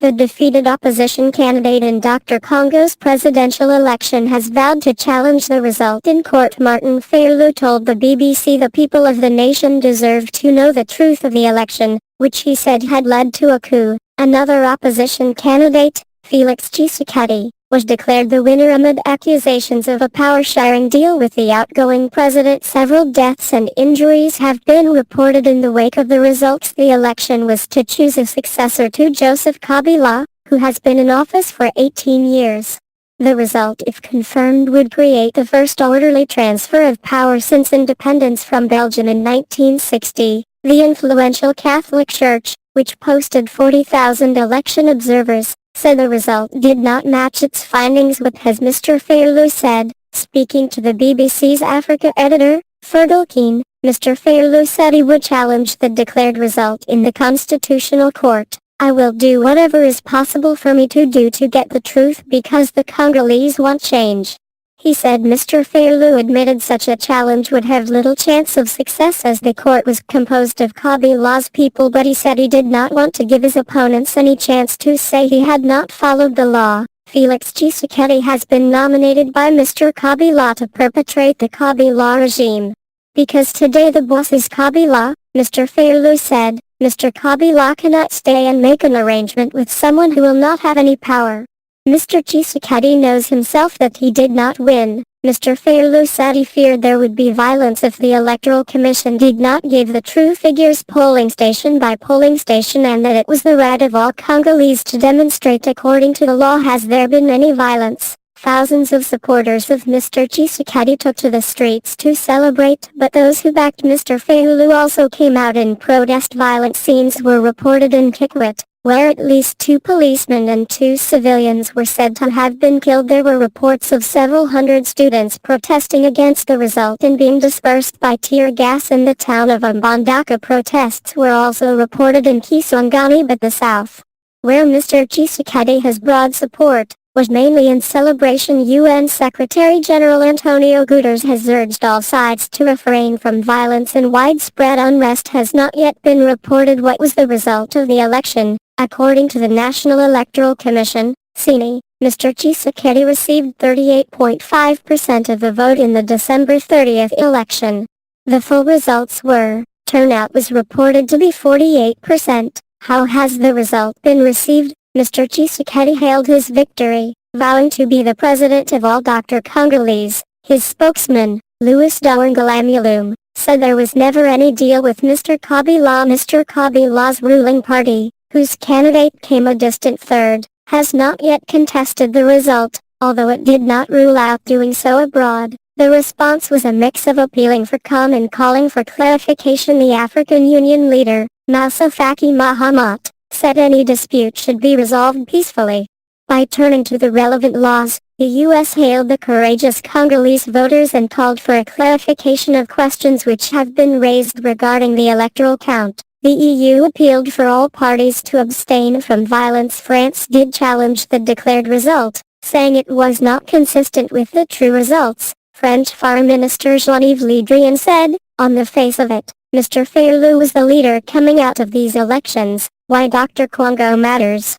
the defeated opposition candidate in Dr. Congo's presidential election, has vowed to challenge the result in court. Martin Fayulu told the BBC the people of the nation deserved to know the truth of the election, which he said had led to a coup. Another opposition candidate, Felix Tshisekedi, was declared the winner amid accusations of a power-sharing deal with the outgoing president. Several deaths and injuries have been reported in the wake of the results. The election was to choose a successor to Joseph Kabila, who has been in office for 18 years. The result, if confirmed, would create the first orderly transfer of power since independence from Belgium in 1960. The influential Catholic Church, which posted 40,000 election observers, said the result did not match its findings. What has Mr. Fayulu said? Speaking to the BBC's Africa editor, Fergal Keane, Mr. Fayulu said he would challenge the declared result in the Constitutional Court. "I will do whatever is possible for me to do to get the truth because the Congolese want change." He said Mr. Fayulu admitted such a challenge would have little chance of success as the court was composed of Kabila's people, but he said he did not want to give his opponents any chance to say he had not followed the law. Felix Tshisekedi has been nominated by Mr. Kabila to perpetrate the Kabila regime. "Because today the boss is Kabila," Mr. Fayulu said, "Mr. Kabila cannot stay and make an arrangement with someone who will not have any power." Mr. Tshisekedi knows himself that he did not win. Mr. Fayulu said he feared there would be violence if the Electoral Commission did not give the true figures polling station by polling station, and that it was the right of all Congolese to demonstrate according to the law. Has there been any violence? Thousands of supporters of Mr. Tshisekedi took to the streets to celebrate, but those who backed Mr. Fayulu also came out in protest. Violent scenes were reported in Kikwit, where at least 2 policemen and 2 civilians were said to have been killed. There were reports of several hundred students protesting against the result and being dispersed by tear gas in the town of Mbandaka. Protests were also reported in Kisangani, but the south, where Mr. Tshisekedi has broad support, was mainly in celebration. UN Secretary-General Antonio Guterres has urged all sides to refrain from violence, and widespread unrest has not yet been reported. What was the result of the election? According to the National Electoral Commission, CENI, Mr. Tshisekedi received 38.5% of the vote in the December 30th election. The full results were, turnout was reported to be 48%. How has the result been received? Mr. Tshisekedi hailed his victory, vowing to be the president of all Dr. Congolese. His spokesman, Louis Douangalamulum, said there was never any deal with Mr. Kabila. Mr. Kabila's ruling party, whose candidate came a distant third, has not yet contested the result, although it did not rule out doing so abroad. The response was a mix of appealing for calm and calling for clarification. The African Union leader, Moussa Faki Mahamat, said any dispute should be resolved peacefully. By turning to the relevant laws, the U.S. hailed the courageous Congolese voters and called for a clarification of questions which have been raised regarding the electoral count. The EU appealed for all parties to abstain from violence. France did challenge the declared result, saying it was not consistent with the true results. French Foreign Minister Jean-Yves Le Drian said, "On the face of it, Mr. Fayulu was the leader coming out of these elections. Why Dr. Congo matters."